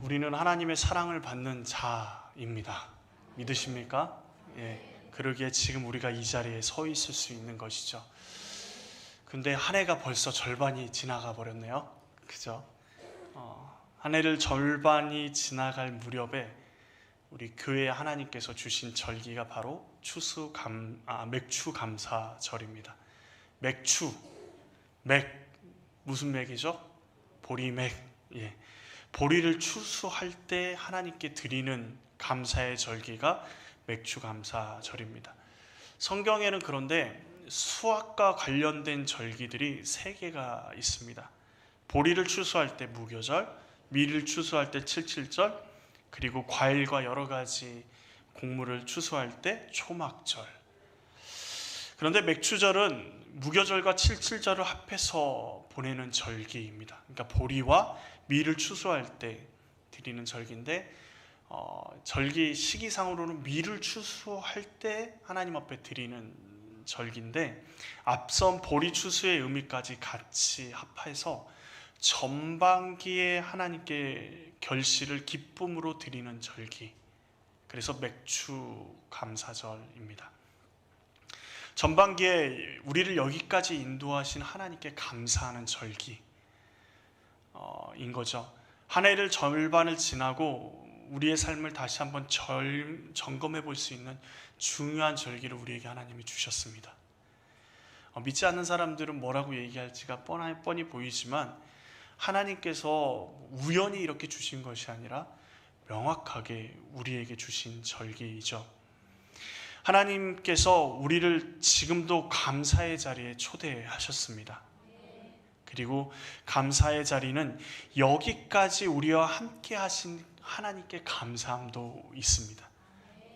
우리는 하나님의 사랑을 받는 자입니다. 믿으십니까? 예, 그러기에 지금 우리가 이 자리에 서 있을 수 있는 것이죠. 근데 한 해가 벌써 절반이 지나가 버렸네요. 그죠? 한 해를 절반이 지나갈 무렵에 우리 교회에 하나님께서 주신 절기가 바로 맥추 감사절입니다. 맥추, 무슨 맥이죠? 보리맥. 예. 보리를 추수할 때 하나님께 드리는 감사의 절기가 맥추 감사절입니다. 성경에는 그런데 수확과 관련된 절기들이 3개가 있습니다. 보리를 추수할 때 무교절, 밀을 추수할 때 칠칠절, 그리고 과일과 여러 가지 곡물을 추수할 때 초막절. 그런데 맥추절은 무교절과 칠칠절을 합해서 보내는 절기입니다. 그러니까 보리와 밀을 추수할 때 드리는 절기인데, 절기 시기상으로는 밀을 추수할 때 하나님 앞에 드리는 절기인데, 앞선 보리 추수의 의미까지 같이 합해서 전반기에 하나님께 결실을 기쁨으로 드리는 절기, 그래서 맥추 감사절입니다. 전반기에 우리를 여기까지 인도하신 하나님께 감사하는 절기인 거죠. 한 해를 절반을 지나고 우리의 삶을 다시 한번 점검해 볼 수 있는 중요한 절기를 우리에게 하나님이 주셨습니다. 믿지 않는 사람들은 뭐라고 얘기할지가 뻔히 보이지만, 하나님께서 우연히 이렇게 주신 것이 아니라 명확하게 우리에게 주신 절기이죠. 하나님께서 우리를 지금도 감사의 자리에 초대하셨습니다. 그리고 감사의 자리는 여기까지 우리와 함께 하신 하나님께 감사함도 있습니다.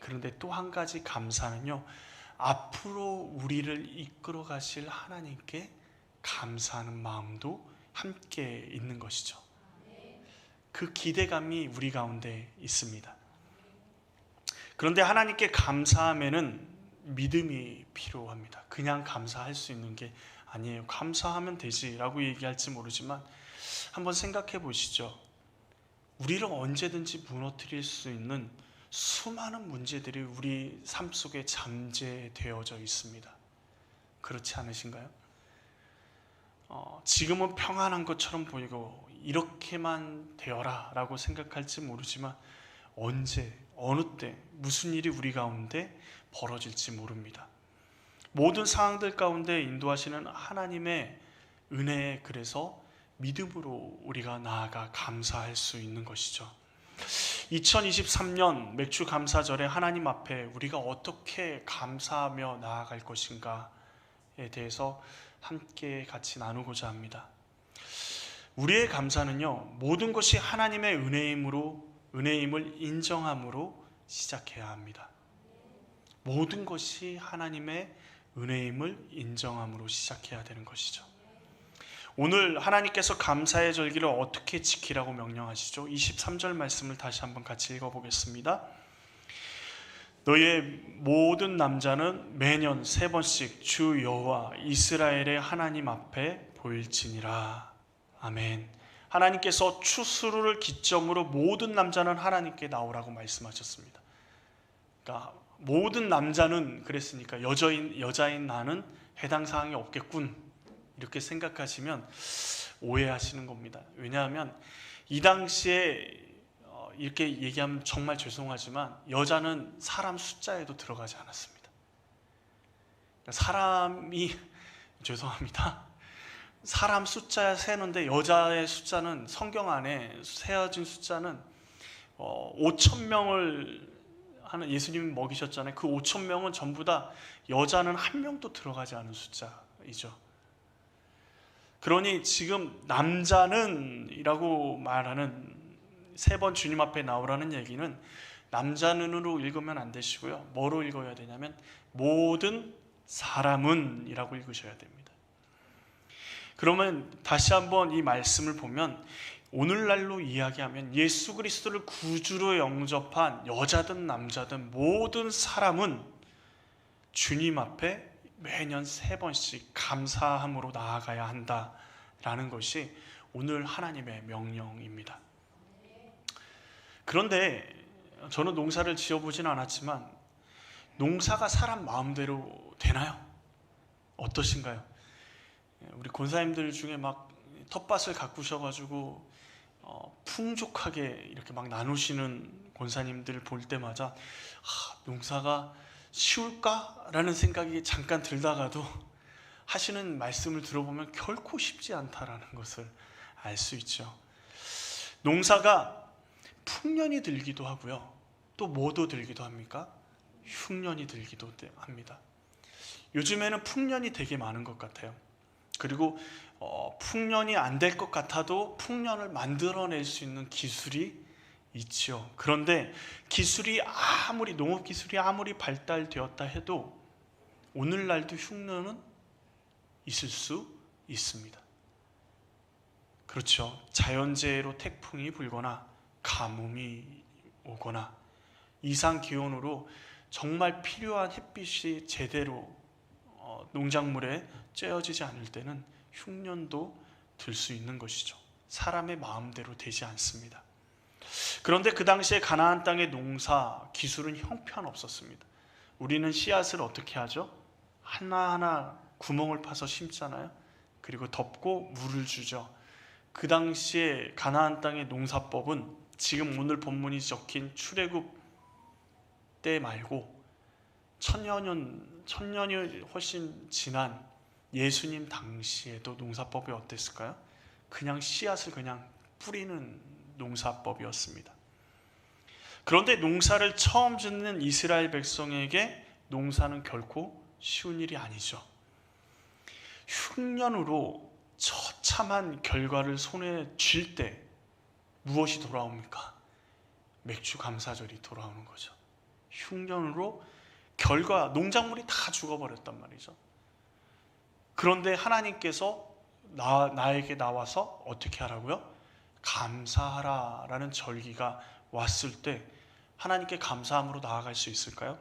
그런데 또 한 가지 감사는요, 앞으로 우리를 이끌어 가실 하나님께 감사하는 마음도 함께 있는 것이죠. 그 기대감이 우리 가운데 있습니다. 그런데 하나님께 감사함에는 믿음이 필요합니다. 그냥 감사할 수 있는 게 아니에요. 감사하면 되지라고 얘기할지 모르지만 한번 생각해 보시죠. 우리를 언제든지 무너뜨릴 수 있는 수많은 문제들이 우리 삶 속에 잠재되어져 있습니다. 그렇지 않으신가요? 지금은 평안한 것처럼 보이고 이렇게만 되어라 라고 생각할지 모르지만, 언제 어느 때 무슨 일이 우리 가운데 벌어질지 모릅니다. 모든 상황들 가운데 인도하시는 하나님의 은혜에, 그래서 믿음으로 우리가 나아가 감사할 수 있는 것이죠. 2023년 맥추 감사절에 하나님 앞에 우리가 어떻게 감사하며 나아갈 것인가에 대해서 함께 같이 나누고자 합니다. 우리의 감사는요, 모든 것이 하나님의 은혜임을 인정함으로 시작해야 합니다. 모든 것이 하나님의 은혜임을 인정함으로 시작해야 되는 것이죠. 오늘 하나님께서 감사의 절기를 어떻게 지키라고 명령하시죠? 23절 말씀을 다시 한번 같이 읽어보겠습니다. 너희의 모든 남자는 매년 3번씩 주 여호와 이스라엘의 하나님 앞에 보일지니라. 아멘. 하나님께서 추수를 기점으로 모든 남자는 하나님께 나오라고 말씀하셨습니다. 그러니까 모든 남자는 그랬으니까 여자인 나는 해당 사항이 없겠군, 이렇게 생각하시면 오해하시는 겁니다. 왜냐하면 이 당시에 이렇게 얘기하면 정말 죄송하지만 여자는 사람 숫자에도 들어가지 않았습니다. 사람 숫자 세는데 여자의 숫자는, 성경 안에 세어진 숫자는 5,000명을 하는, 예수님이 먹이셨잖아요. 그 5,000명은 전부 다 여자는 한 명도 들어가지 않은 숫자이죠. 그러니 지금 남자는 이라고 말하는 3번 주님 앞에 나오라는 얘기는 남자는으로 읽으면 안 되시고요. 뭐로 읽어야 되냐면 모든 사람은 이라고 읽으셔야 됩니다. 그러면 다시 한번 이 말씀을 보면, 오늘날로 이야기하면 예수 그리스도를 구주로 영접한 여자든 남자든 모든 사람은 주님 앞에 매년 3번씩 감사함으로 나아가야 한다라는 것이 오늘 하나님의 명령입니다. 그런데 저는 농사를 지어보진 않았지만 농사가 사람 마음대로 되나요? 어떠신가요? 우리 권사님들 중에 막 텃밭을 가꾸셔가지고 풍족하게 이렇게 막 나누시는 권사님들 볼 때마다 농사가 쉬울까라는 생각이 잠깐 들다가도 하시는 말씀을 들어보면 결코 쉽지 않다라는 것을 알 수 있죠. 농사가 풍년이 들기도 하고요. 또 뭐도 들기도 합니까? 흉년이 들기도 합니다. 요즘에는 풍년이 되게 많은 것 같아요. 그리고 풍년이 안 될 것 같아도 풍년을 만들어낼 수 있는 기술이 있죠. 그런데 농업 기술이 아무리 발달되었다 해도 오늘날도 흉년은 있을 수 있습니다. 그렇죠. 자연재해로 태풍이 불거나 가뭄이 오거나 이상 기온으로 정말 필요한 햇빛이 제대로 농작물에 쬐어지지 않을 때는 흉년도 들 수 있는 것이죠. 사람의 마음대로 되지 않습니다. 그런데 그 당시에 가나안 땅의 농사 기술은 형편없었습니다. 우리는 씨앗을 어떻게 하죠? 하나하나 구멍을 파서 심잖아요. 그리고 덮고 물을 주죠. 그 당시에 가나안 땅의 농사법은 지금 오늘 본문이 적힌 출애굽 때 말고 천년이 훨씬 지난 예수님 당시에도 농사법이 어땠을까요? 그냥 씨앗을 그냥 뿌리는 농사법이었습니다. 그런데 농사를 처음 짓는 이스라엘 백성에게 농사는 결코 쉬운 일이 아니죠. 흉년으로 처참한 결과를 손에 쥘 때 무엇이 돌아옵니까? 맥주 감사절이 돌아오는 거죠. 흉년으로 농작물이 다 죽어버렸단 말이죠. 그런데 하나님께서 나에게 나와서 어떻게 하라고요? 감사하라 라는 절기가 왔을 때 하나님께 감사함으로 나아갈 수 있을까요?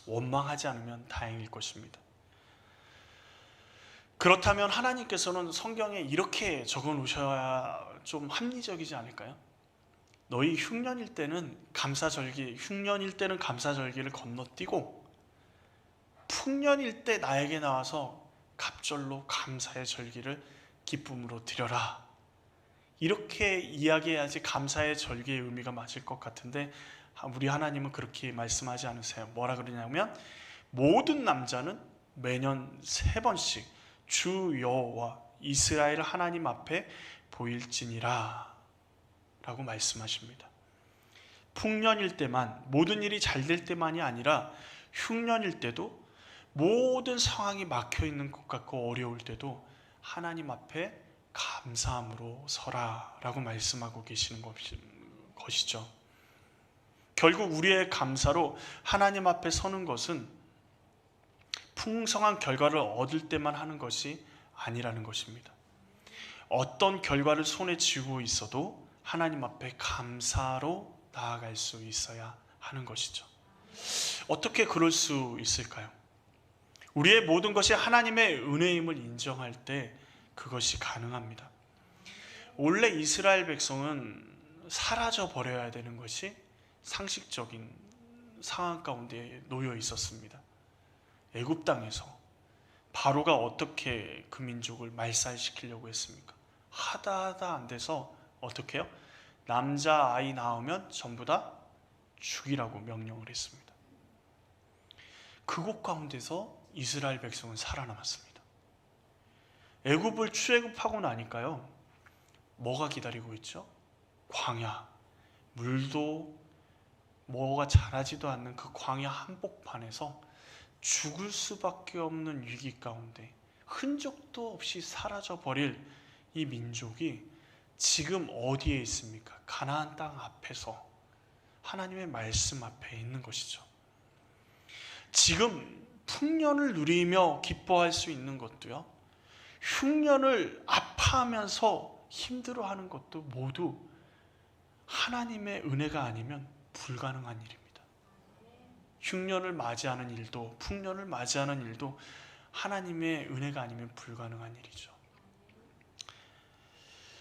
원망하지 않으면 다행일 것입니다. 그렇다면 하나님께서는 성경에 이렇게 적어 놓으셔야 좀 합리적이지 않을까요? 너희 흉년일 때는 감사절기를 건너뛰고 풍년일 때 나에게 나와서 갑절로 감사의 절기를 기쁨으로 드려라. 이렇게 이야기해야지 감사의 절기의 의미가 맞을 것 같은데 우리 하나님은 그렇게 말씀하지 않으세요. 뭐라 그러냐면 모든 남자는 매년 3번씩 주 여호와 이스라엘 하나님 앞에 보일지니라 라고 말씀하십니다. 풍년일 때만, 모든 일이 잘 될 때만이 아니라 흉년일 때도, 모든 상황이 막혀있는 것 같고 어려울 때도 하나님 앞에 감사함으로 서라 라고 말씀하고 계시는 것이죠. 결국 우리의 감사로 하나님 앞에 서는 것은 풍성한 결과를 얻을 때만 하는 것이 아니라는 것입니다. 어떤 결과를 손에 쥐고 있어도 하나님 앞에 감사로 나아갈 수 있어야 하는 것이죠. 어떻게 그럴 수 있을까요? 우리의 모든 것이 하나님의 은혜임을 인정할 때 그것이 가능합니다. 원래 이스라엘 백성은 사라져 버려야 되는 것이 상식적인 상황 가운데 놓여 있었습니다. 애굽 땅에서 바로가 어떻게 그 민족을 말살시키려고 했습니까? 하다 안 돼서 어떻게 해요? 남자 아이 낳으면 전부 다 죽이라고 명령을 했습니다. 그곳 가운데서 이스라엘 백성은 살아남았습니다. 애굽을 출애굽하고 나니까요, 뭐가 기다리고 있죠? 광야, 물도 뭐가 자라지도 않는 그 광야 한복판에서 죽을 수밖에 없는 위기 가운데 흔적도 없이 사라져버릴 이 민족이 지금 어디에 있습니까? 가나안 땅 앞에서 하나님의 말씀 앞에 있는 것이죠. 지금 풍년을 누리며 기뻐할 수 있는 것도요, 흉년을 아파하면서 힘들어하는 것도 모두 하나님의 은혜가 아니면 불가능한 일입니다. 흉년을 맞이하는 일도, 풍년을 맞이하는 일도 하나님의 은혜가 아니면 불가능한 일이죠.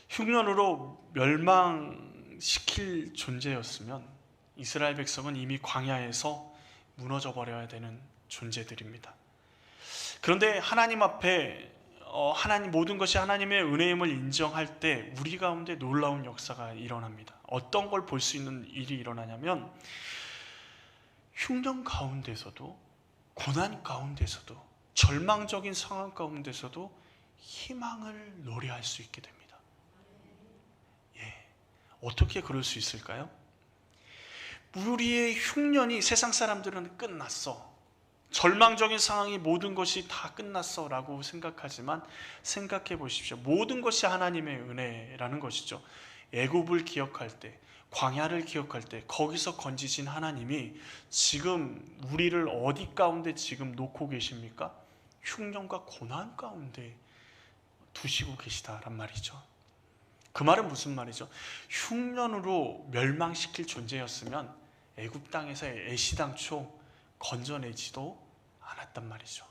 흉년으로 멸망 멸망시킬 존재였으면 이스라엘 백성은 이미 광야에서 무너져 버려야 되는 존재들입니다. 그런데 하나님 앞에 하나님 모든 것이 하나님의 은혜임을 인정할 때 우리 가운데 놀라운 역사가 일어납니다. 어떤 걸 볼 수 있는 일이 일어나냐면 흉년 가운데서도 고난 가운데서도 절망적인 상황 가운데서도 희망을 노래할 수 있게 됩니다. 어떻게 그럴 수 있을까요? 우리의 흉년이 세상 사람들은 끝났어, 절망적인 상황이 모든 것이 다 끝났어 라고 생각하지만 생각해 보십시오. 모든 것이 하나님의 은혜라는 것이죠. 애굽을 기억할 때, 광야를 기억할 때 거기서 건지신 하나님이 지금 우리를 어디 가운데 지금 놓고 계십니까? 흉년과 고난 가운데 두시고 계시다란 말이죠. 그 말은 무슨 말이죠? 흉년으로 멸망시킬 존재였으면 애굽 땅에서 애시당초 건져내지도 않았단 말이죠.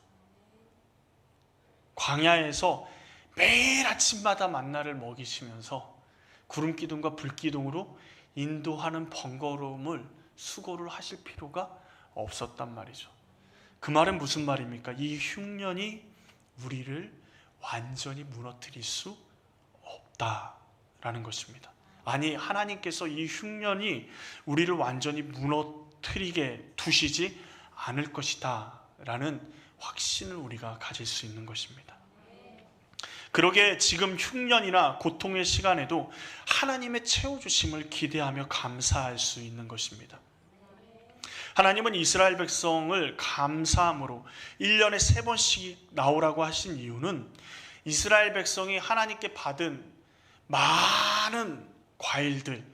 광야에서 매일 아침마다 만나를 먹이시면서 구름 기둥과 불 기둥으로 인도하는 번거로움을 수고를 하실 필요가 없었단 말이죠. 그 말은 무슨 말입니까? 이 흉년이 우리를 완전히 무너뜨릴 수 없다라는 것입니다. 아니, 하나님께서 이 흉년이 우리를 완전히 무너뜨리게 두시지 않을 것이다 라는 확신을 우리가 가질 수 있는 것입니다. 그러게 지금 흉년이나 고통의 시간에도 하나님의 채워주심을 기대하며 감사할 수 있는 것입니다. 하나님은 이스라엘 백성을 감사함으로 1년에 3번씩 나오라고 하신 이유는 이스라엘 백성이 하나님께 받은 많은 과일들,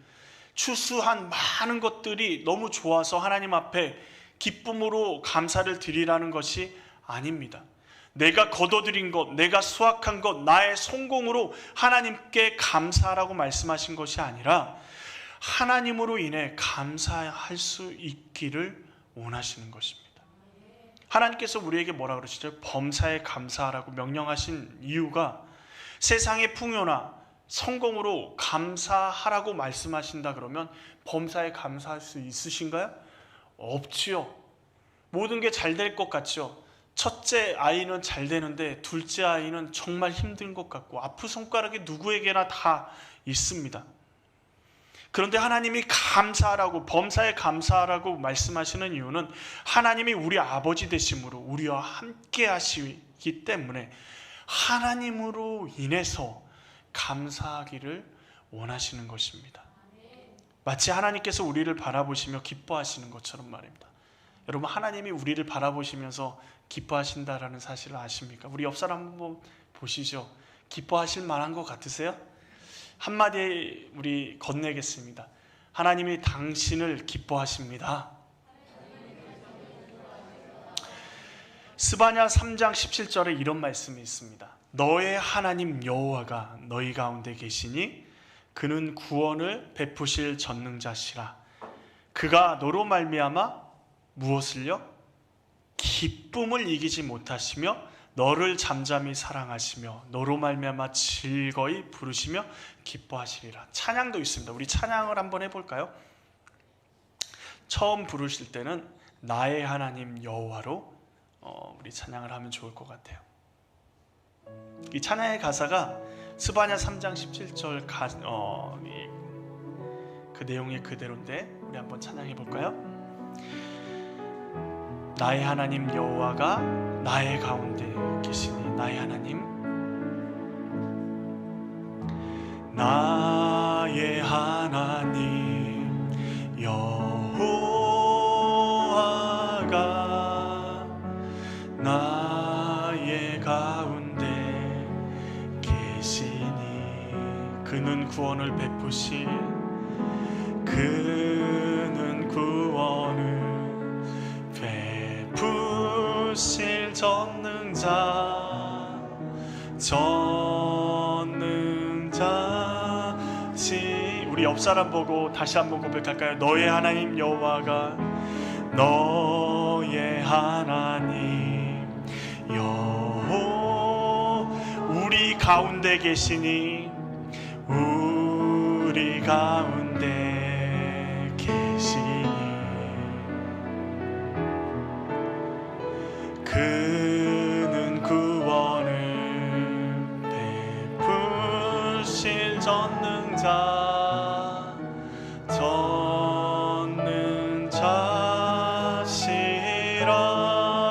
추수한 많은 것들이 너무 좋아서 하나님 앞에 기쁨으로 감사를 드리라는 것이 아닙니다. 내가 거둬들인 것, 내가 수확한 것, 나의 성공으로 하나님께 감사하라고 말씀하신 것이 아니라 하나님으로 인해 감사할 수 있기를 원하시는 것입니다. 하나님께서 우리에게 뭐라 그러시죠? 범사에 감사하라고 명령하신 이유가 세상의 풍요나 성공으로 감사하라고 말씀하신다 그러면 범사에 감사할 수 있으신가요? 없지요. 모든 게 잘 될 것 같죠. 첫째 아이는 잘 되는데 둘째 아이는 정말 힘든 것 같고 아픈 손가락이 누구에게나 다 있습니다. 그런데 하나님이 감사하라고, 범사에 감사하라고 말씀하시는 이유는 하나님이 우리 아버지 되심으로 우리와 함께 하시기 때문에 하나님으로 인해서 감사하기를 원하시는 것입니다. 마치 하나님께서 우리를 바라보시며 기뻐하시는 것처럼 말입니다. 여러분, 하나님이 우리를 바라보시면서 기뻐하신다라는 사실을 아십니까? 우리 옆 사람 한번 보시죠. 기뻐하실 만한 것 같으세요? 한마디 우리 건네겠습니다. 하나님이 당신을 기뻐하십니다. 스바냐 3장 17절에 이런 말씀이 있습니다. 너의 하나님 여호와가 너희 가운데 계시니 그는 구원을 베푸실 전능자시라. 그가 너로 말미암아 무엇을요? 기쁨을 이기지 못하시며 너를 잠잠히 사랑하시며 너로 말미암아 즐거이 부르시며 기뻐하시리라. 찬양도 있습니다. 우리 찬양을 한번 해볼까요? 처음 부르실 때는 나의 하나님 여호와로 우리 찬양을 하면 좋을 것 같아요. 이 찬양의 가사가 스바냐 3장 17절 그 내용이 그대로인데 우리 한번 찬양해 볼까요? 나의 하나님 여호와가 나의 가운데 계시니 나의 하나님, 나의 하나님 여호와가 나의 가운데 계시니 그는 구원을 베푸실, 그는 구원을 베푸실 전능자시. 우리 옆 사람 보고 다시 한번 고백할까요? 너의 하나님 여호와가, 너의 하나님 여호와 우리 가운데 계시니 우리 우리 가운데 계시니 그는 구원을 베푸실 전능자시라.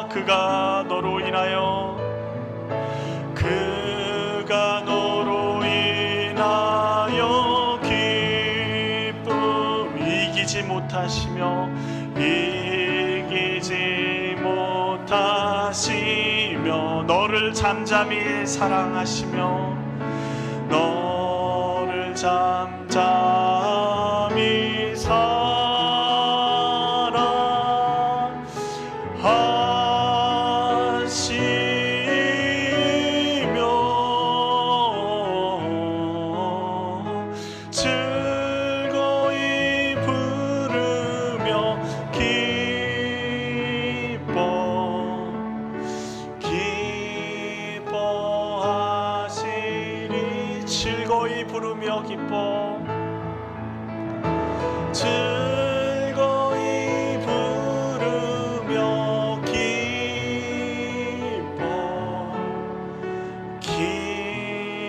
그가 너로 인하여 기쁨 이기지 못하시며 너를 잠잠히 사랑하시며 너를 잠잠히 사랑하시며 즐거이 부르며 기뻐하시리. 즐거이 부르며 즐거이 부르며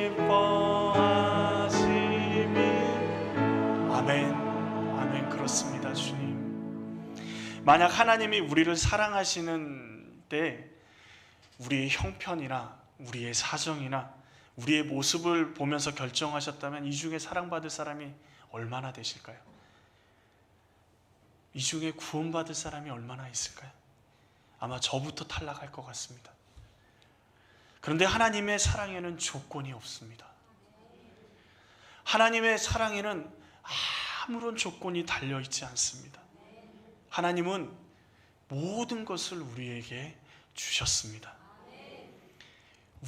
기뻐하시리. 아멘, 아멘. 그렇습니다. 주님, 만약 하나님이 우리를 사랑하시는 때 우리의 형편이나 우리의 사정이나 우리의 모습을 보면서 결정하셨다면 이 중에 사랑받을 사람이 얼마나 되실까요? 이 중에 구원받을 사람이 얼마나 있을까요? 아마 저부터 탈락할 것 같습니다. 그런데 하나님의 사랑에는 조건이 없습니다. 하나님의 사랑에는 아무런 조건이 달려있지 않습니다. 하나님은 모든 것을 우리에게 주셨습니다.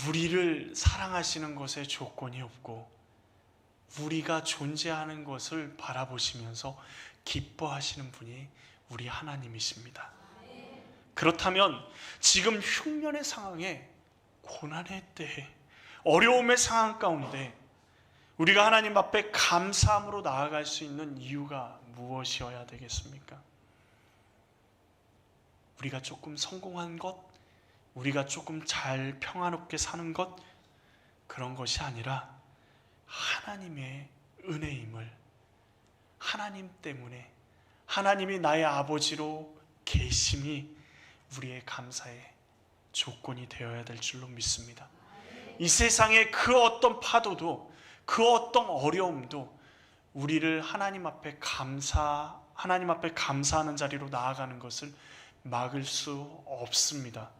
우리를 사랑하시는 것에 조건이 없고 우리가 존재하는 것을 바라보시면서 기뻐하시는 분이 우리 하나님이십니다. 그렇다면 지금 흉년의 상황에, 고난의 때에, 어려움의 상황 가운데 우리가 하나님 앞에 감사함으로 나아갈 수 있는 이유가 무엇이어야 되겠습니까? 우리가 조금 성공한 것, 우리가 조금 잘 평안롭게 사는 것, 그런 것이 아니라 하나님의 은혜임을, 하나님 때문에 하나님이 나의 아버지로 계심이 우리의 감사의 조건이 되어야 될 줄로 믿습니다. 이 세상의 그 어떤 파도도, 그 어떤 어려움도 우리를 하나님 앞에 감사하는 자리로 나아가는 것을 막을 수 없습니다.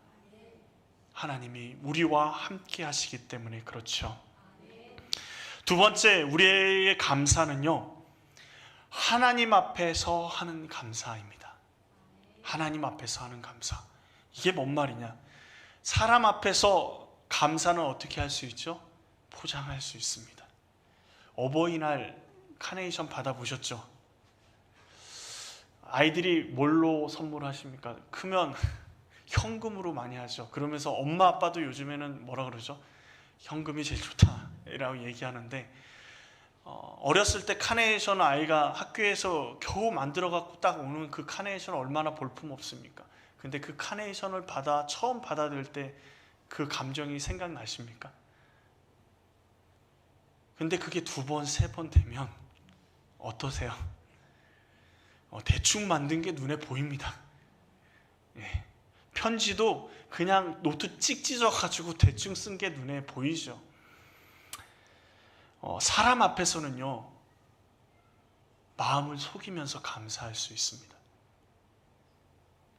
하나님이 우리와 함께 하시기 때문에 그렇죠. 두 번째, 우리의 감사는요, 하나님 앞에서 하는 감사입니다. 하나님 앞에서 하는 감사. 이게 뭔 말이냐? 사람 앞에서 감사는 어떻게 할 수 있죠? 포장할 수 있습니다. 어버이날 카네이션 받아보셨죠? 아이들이 뭘로 선물하십니까? 크면 현금으로 많이 하죠. 그러면서 엄마 아빠도 요즘에는 뭐라 그러죠? 현금이 제일 좋다 라고 얘기하는데, 어렸을 때 카네이션 아이가 학교에서 겨우 만들어 갖고 딱 오는 그 카네이션 얼마나 볼품 없습니까? 근데 그 카네이션을 처음 받아들 때 그 감정이 생각나십니까? 근데 그게 2번, 3번 되면 어떠세요? 대충 만든 게 눈에 보입니다. 예. 편지도 그냥 노트 찍 찢어가지고 대충 쓴 게 눈에 보이죠. 사람 앞에서는요, 마음을 속이면서 감사할 수 있습니다.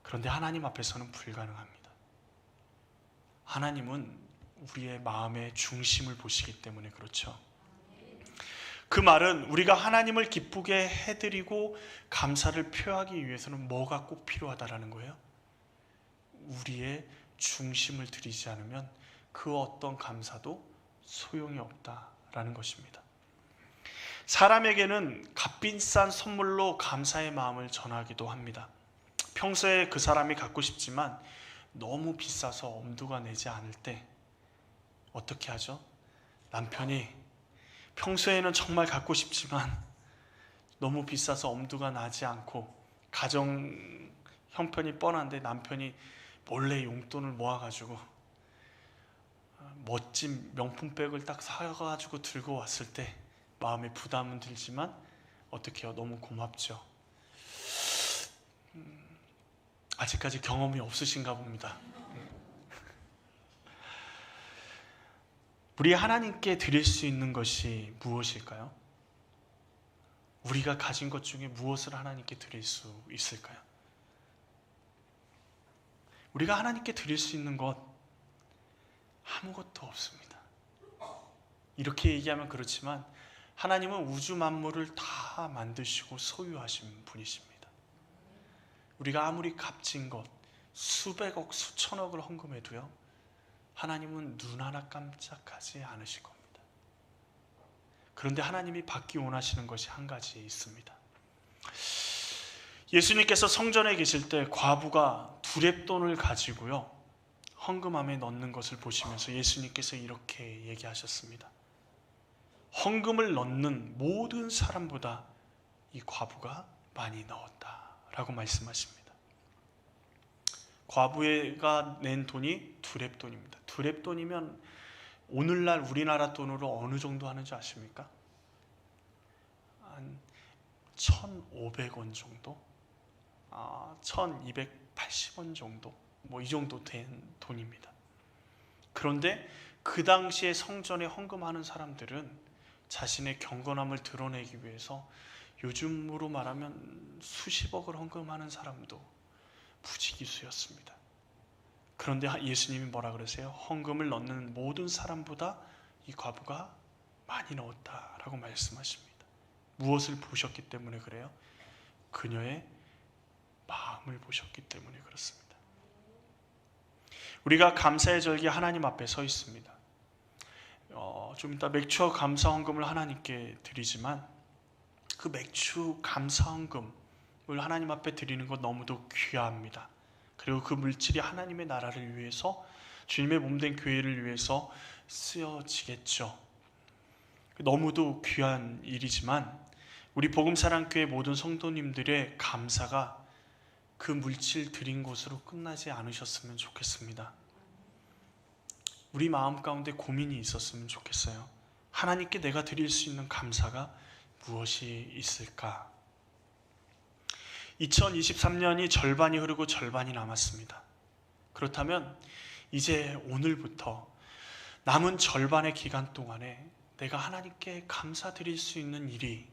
그런데 하나님 앞에서는 불가능합니다. 하나님은 우리의 마음의 중심을 보시기 때문에 그렇죠. 그 말은 우리가 하나님을 기쁘게 해드리고 감사를 표하기 위해서는 뭐가 꼭 필요하다라는 거예요? 우리의 중심을 들이지 않으면 그 어떤 감사도 소용이 없다라는 것입니다. 사람에게는 값비싼 선물로 감사의 마음을 전하기도 합니다. 평소에 그 사람이 갖고 싶지만 너무 비싸서 엄두가 내지 않을 때 어떻게 하죠? 남편이 평소에는 정말 갖고 싶지만 너무 비싸서 엄두가 나지 않고 가정 형편이 뻔한데 남편이 몰래 용돈을 모아가지고 멋진 명품백을 딱 사가지고 들고 왔을 때 마음에 부담은 들지만 어떻게 해요? 너무 고맙죠. 아직까지 경험이 없으신가 봅니다. 우리 하나님께 드릴 수 있는 것이 무엇일까요? 우리가 가진 것 중에 무엇을 하나님께 드릴 수 있을까요? 우리가 하나님께 드릴 수 있는 것 아무것도 없습니다. 이렇게 얘기하면 그렇지만 하나님은 우주 만물을 다 만드시고 소유하신 분이십니다. 우리가 아무리 값진 것 수백억 수천억을 헌금해도요, 하나님은 눈 하나 깜짝하지 않으실 겁니다. 그런데 하나님이 받기 원하시는 것이 한 가지 있습니다. 예수님께서 성전에 계실 때 과부가 두렙돈을 가지고요, 헌금함에 넣는 것을 보시면서 예수님께서 이렇게 얘기하셨습니다. 헌금을 넣는 모든 사람보다 이 과부가 많이 넣었다라고 말씀하십니다. 과부가 낸 돈이 두렙돈입니다. 두렙돈이면 오늘날 우리나라 돈으로 어느 정도 하는지 아십니까? 한 1,500원 정도? 1,280원 정도? 이 정도 된 돈입니다. 그런데 그 당시에 성전에 헌금하는 사람들은 자신의 경건함을 드러내기 위해서 요즘으로 말하면 수십억을 헌금하는 사람도 부지기수였습니다. 그런데 예수님이 뭐라 그러세요? 헌금을 넣는 모든 사람보다 이 과부가 많이 넣었다라고 말씀하십니다. 무엇을 보셨기 때문에 그래요? 그녀의 마음을 보셨기 때문에 그렇습니다. 우리가 감사의 절기 하나님 앞에 서 있습니다. 좀 이따 맥주와 감사 헌금을 하나님께 드리지만 그 맥주 감사 헌금을 하나님 앞에 드리는 것 너무도 귀합니다. 그리고 그 물질이 하나님의 나라를 위해서, 주님의 몸된 교회를 위해서 쓰여지겠죠. 너무도 귀한 일이지만 우리 복음사랑교회 모든 성도님들의 감사가 그 물질 드린 것으로 끝나지 않으셨으면 좋겠습니다. 우리 마음 가운데 고민이 있었으면 좋겠어요. 하나님께 내가 드릴 수 있는 감사가 무엇이 있을까? 2023년이 절반이 흐르고 절반이 남았습니다. 그렇다면 이제 오늘부터 남은 절반의 기간 동안에 내가 하나님께 감사드릴 수 있는 일이,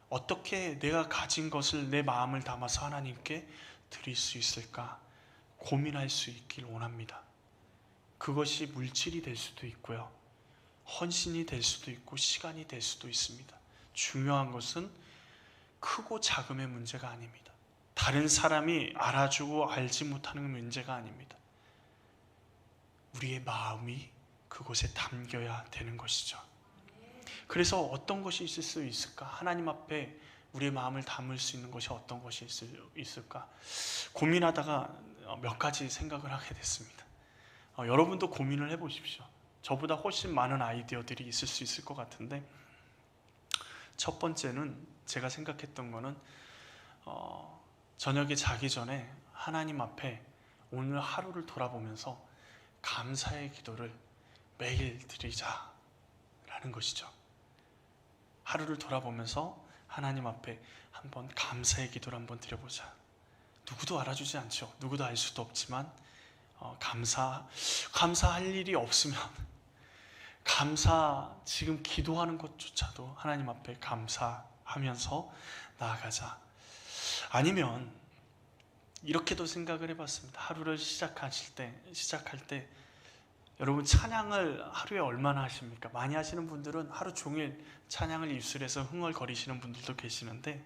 어떻게 내가 가진 것을 내 마음을 담아서 하나님께 드릴 수 있을까 고민할 수 있길 원합니다. 그것이 물질이 될 수도 있고요, 헌신이 될 수도 있고 시간이 될 수도 있습니다. 중요한 것은 크고 작음의 문제가 아닙니다. 다른 사람이 알아주고 알지 못하는 문제가 아닙니다. 우리의 마음이 그곳에 담겨야 되는 것이죠. 그래서 어떤 것이 있을 수 있을까? 하나님 앞에 우리의 마음을 담을 수 있는 것이 어떤 것이 있을까? 고민하다가 몇 가지 생각을 하게 됐습니다. 여러분도 고민을 해보십시오. 저보다 훨씬 많은 아이디어들이 있을 수 있을 것 같은데, 첫 번째는 제가 생각했던 거는 저녁에 자기 전에 하나님 앞에 오늘 하루를 돌아보면서 감사의 기도를 매일 드리자라는 것이죠. 하루를 돌아보면서 하나님 앞에 한번 감사의 기도를 한번 드려보자. 누구도 알아주지 않죠. 누구도 알 수도 없지만 감사할 일이 없으면 지금 기도하는 것조차도 하나님 앞에 감사하면서 나아가자. 아니면 이렇게도 생각을 해봤습니다. 하루를 시작할 때 여러분 찬양을 하루에 얼마나 하십니까? 많이 하시는 분들은 하루 종일 찬양을 입술에서 흥얼거리시는 분들도 계시는데,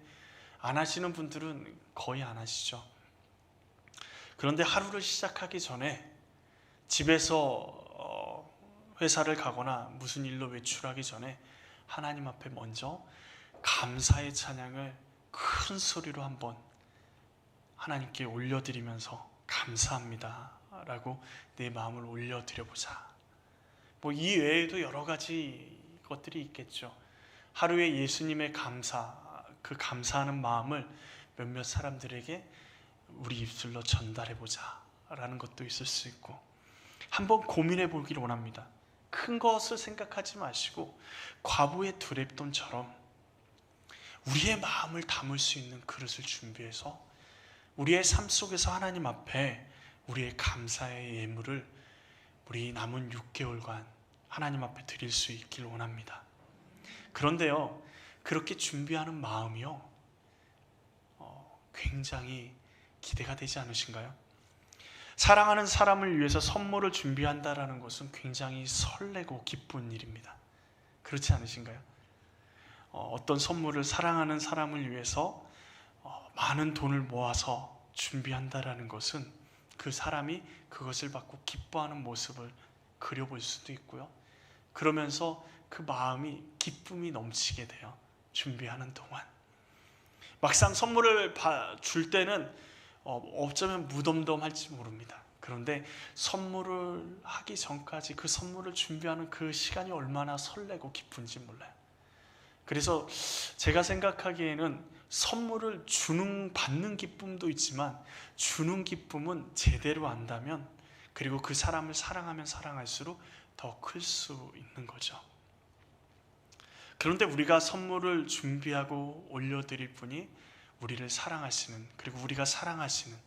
안 하시는 분들은 거의 안 하시죠. 그런데 하루를 시작하기 전에 집에서 회사를 가거나 무슨 일로 외출하기 전에 하나님 앞에 먼저 감사의 찬양을 큰 소리로 한번 하나님께 올려드리면서 감사합니다 라고 내 마음을 올려드려보자. 이 외에도 여러 가지 것들이 있겠죠. 하루에 예수님의 그 감사하는 마음을 몇몇 사람들에게 우리 입술로 전달해보자 라는 것도 있을 수 있고, 한번 고민해 보기를 원합니다. 큰 것을 생각하지 마시고 과부의 두랩돈처럼 우리의 마음을 담을 수 있는 그릇을 준비해서 우리의 삶 속에서 하나님 앞에 우리의 감사의 예물을 우리 남은 6개월간 하나님 앞에 드릴 수 있기를 원합니다. 그런데요, 그렇게 준비하는 마음이요, 굉장히 기대가 되지 않으신가요? 사랑하는 사람을 위해서 선물을 준비한다는 것은 굉장히 설레고 기쁜 일입니다. 그렇지 않으신가요? 어떤 선물을 사랑하는 사람을 위해서 많은 돈을 모아서 준비한다는 것은 그 사람이 그것을 받고 기뻐하는 모습을 그려볼 수도 있고요. 그러면서 그 마음이 기쁨이 넘치게 돼요. 준비하는 동안. 막상 선물을 줄 때는 어쩌면 무덤덤할지 모릅니다. 그런데 선물을 하기 전까지 그 선물을 준비하는 그 시간이 얼마나 설레고 기쁜지 몰라요. 그래서 제가 생각하기에는 선물을 받는 기쁨도 있지만, 주는 기쁨은 제대로 안다면, 그리고 그 사람을 사랑하면 사랑할수록 더 클 수 있는 거죠. 그런데 우리가 선물을 준비하고 올려드릴 분이 우리를 사랑하시는, 그리고 우리가 사랑하시는,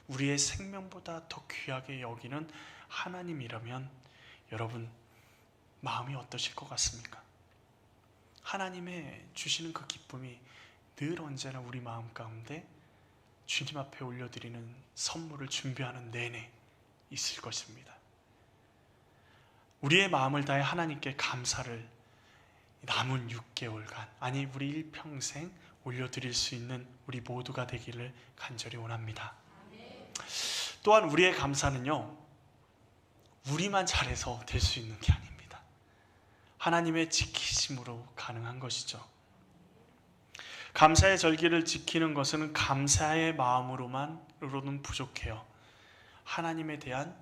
우리의 생명보다 더 귀하게 여기는 하나님이라면 여러분 마음이 어떠실 것 같습니까? 하나님의 주시는 그 기쁨이 늘 언제나 우리 마음 가운데 주님 앞에 올려드리는 선물을 준비하는 내내 있을 것입니다. 우리의 마음을 다해 하나님께 감사를 남은 6개월간, 아니 우리 일평생 올려드릴 수 있는 우리 모두가 되기를 간절히 원합니다. 또한 우리의 감사는요, 우리만 잘해서 될 수 있는 게 아닙니다. 하나님의 지키심으로 가능한 것이죠. 감사의 절기를 지키는 것은 감사의 마음으로는 부족해요. 하나님에 대한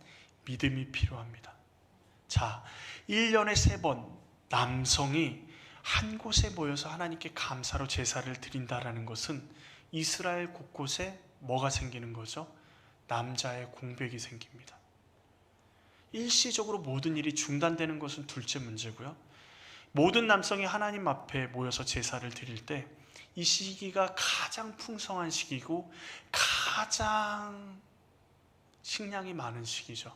믿음이 필요합니다. 자, 1년에 3번 남성이 한 곳에 모여서 하나님께 감사로 제사를 드린다라는 것은 이스라엘 곳곳에 뭐가 생기는 거죠? 남자의 공백이 생깁니다. 일시적으로 모든 일이 중단되는 것은 둘째 문제고요. 모든 남성이 하나님 앞에 모여서 제사를 드릴 때 이 시기가 가장 풍성한 시기고 가장 식량이 많은 시기죠.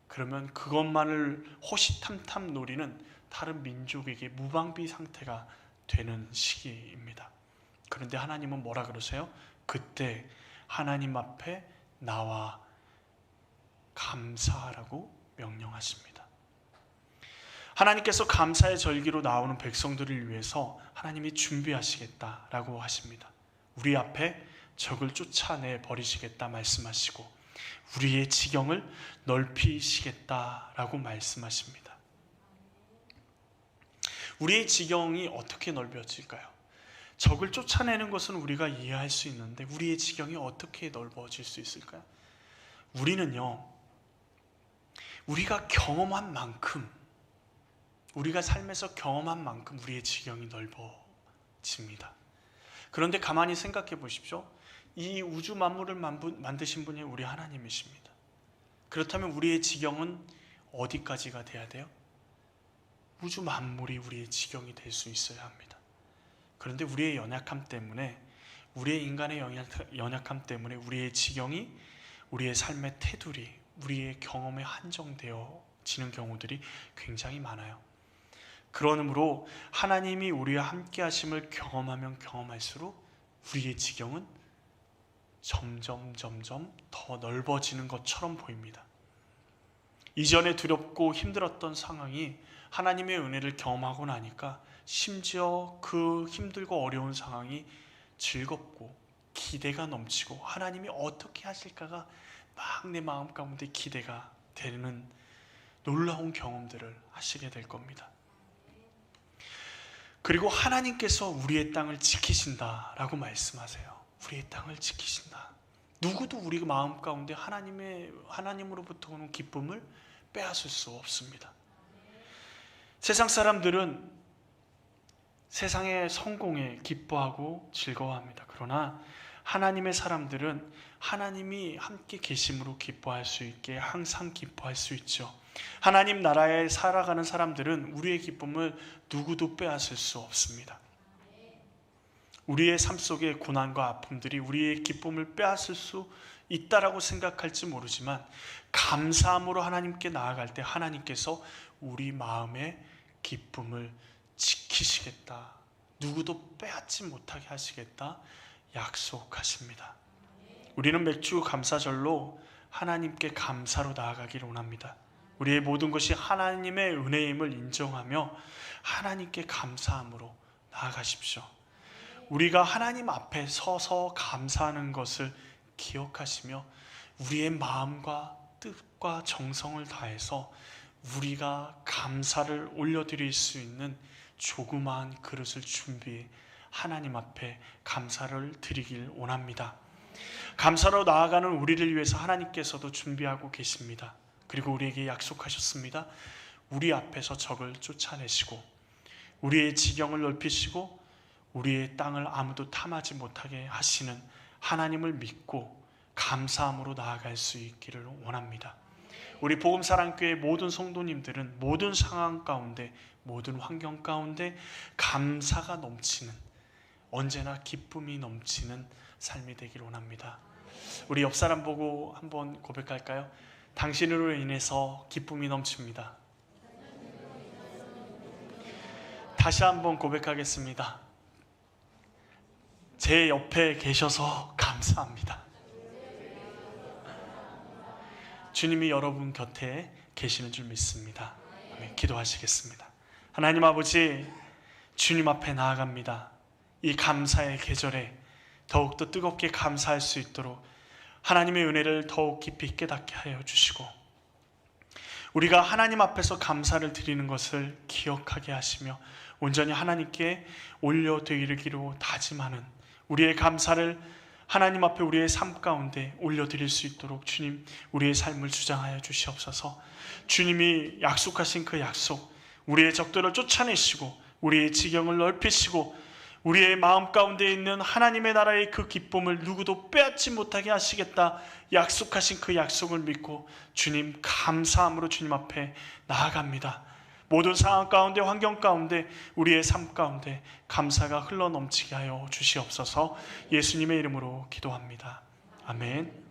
그러면 그것만을 호시탐탐 노리는 다른 민족에게 무방비 상태가 되는 시기입니다. 그런데 하나님은 뭐라 그러세요? 그때 하나님 앞에 나와 감사하라고 명령하십니다. 하나님께서 감사의 절기로 나오는 백성들을 위해서 하나님이 준비하시겠다라고 하십니다. 우리 앞에 적을 쫓아내 버리시겠다 말씀하시고 우리의 지경을 넓히시겠다라고 말씀하십니다. 우리의 지경이 어떻게 넓어질까요? 적을 쫓아내는 것은 우리가 이해할 수 있는데 우리의 지경이 어떻게 넓어질 수 있을까요? 우리는요, 우리가 경험한 만큼, 우리가 삶에서 경험한 만큼 우리의 지경이 넓어집니다. 그런데 가만히 생각해 보십시오. 이 우주 만물을 만드신 분이 우리 하나님이십니다. 그렇다면 우리의 지경은 어디까지가 돼야 돼요? 우주 만물이 우리의 지경이 될 수 있어야 합니다. 그런데 우리의 연약함 때문에, 우리의 인간의 연약함 때문에 우리의 지경이, 우리의 삶의 테두리, 우리의 경험에 한정되어지는 경우들이 굉장히 많아요. 그러므로 하나님이 우리와 함께 하심을 경험하면 경험할수록 우리의 지경은 점점 더 넓어지는 것처럼 보입니다. 이전에 두렵고 힘들었던 상황이 하나님의 은혜를 경험하고 나니까 심지어 그 힘들고 어려운 상황이 즐겁고 기대가 넘치고 하나님이 어떻게 하실까가 막 내 마음 가운데 기대가 되는 놀라운 경험들을 하시게 될 겁니다. 그리고 하나님께서 우리의 땅을 지키신다라고 말씀하세요. 우리의 땅을 지키신다. 누구도 우리 마음 가운데 하나님으로부터 오는 기쁨을 빼앗을 수 없습니다. 세상 사람들은 세상의 성공에 기뻐하고 즐거워합니다. 그러나 하나님의 사람들은 하나님이 함께 계심으로 기뻐할 수 있게 항상 기뻐할 수 있죠. 하나님 나라에 살아가는 사람들은 우리의 기쁨을 누구도 빼앗을 수 없습니다. 우리의 삶 속의 고난과 아픔들이 우리의 기쁨을 빼앗을 수 있다라고 생각할지 모르지만 감사함으로 하나님께 나아갈 때 하나님께서 우리 마음의 기쁨을 지키시겠다, 누구도 빼앗지 못하게 하시겠다 약속하십니다. 우리는 맥주 감사절로 하나님께 감사로 나아가기를 원합니다. 우리의 모든 것이 하나님의 은혜임을 인정하며 하나님께 감사함으로 나아가십시오. 우리가 하나님 앞에 서서 감사하는 것을 기억하시며 우리의 마음과 뜻과 정성을 다해서 우리가 감사를 올려드릴 수 있는 조그마한 그릇을 준비해 하나님 앞에 감사를 드리길 원합니다. 감사로 나아가는 우리를 위해서 하나님께서도 준비하고 계십니다. 그리고 우리에게 약속하셨습니다. 우리 앞에서 적을 쫓아내시고 우리의 지경을 넓히시고 우리의 땅을 아무도 탐하지 못하게 하시는 하나님을 믿고 감사함으로 나아갈 수 있기를 원합니다. 우리 복음사랑교회 모든 성도님들은 모든 상황 가운데, 모든 환경 가운데 감사가 넘치는, 언제나 기쁨이 넘치는 삶이 되기를 원합니다. 우리 옆 사람 보고 한번 고백할까요? 당신으로 인해서 기쁨이 넘칩니다. 다시 한번 고백하겠습니다. 제 옆에 계셔서 감사합니다. 주님이 여러분 곁에 계시는 줄 믿습니다. 아멘. 기도하시겠습니다. 하나님 아버지, 주님 앞에 나아갑니다. 이 감사의 계절에 더욱더 뜨겁게 감사할 수 있도록 하나님의 은혜를 더욱 깊이 깨닫게 하여 주시고 우리가 하나님 앞에서 감사를 드리는 것을 기억하게 하시며 온전히 하나님께 올려드리기로 다짐하는 우리의 감사를 하나님 앞에 우리의 삶 가운데 올려드릴 수 있도록 주님 우리의 삶을 주장하여 주시옵소서. 주님이 약속하신 그 약속, 우리의 적들을 쫓아내시고 우리의 지경을 넓히시고 우리의 마음 가운데 있는 하나님의 나라의 그 기쁨을 누구도 빼앗지 못하게 하시겠다 약속하신 그 약속을 믿고 주님 감사함으로 주님 앞에 나아갑니다. 모든 상황 가운데, 환경 가운데, 우리의 삶 가운데 감사가 흘러넘치게 하여 주시옵소서. 예수님의 이름으로 기도합니다. 아멘.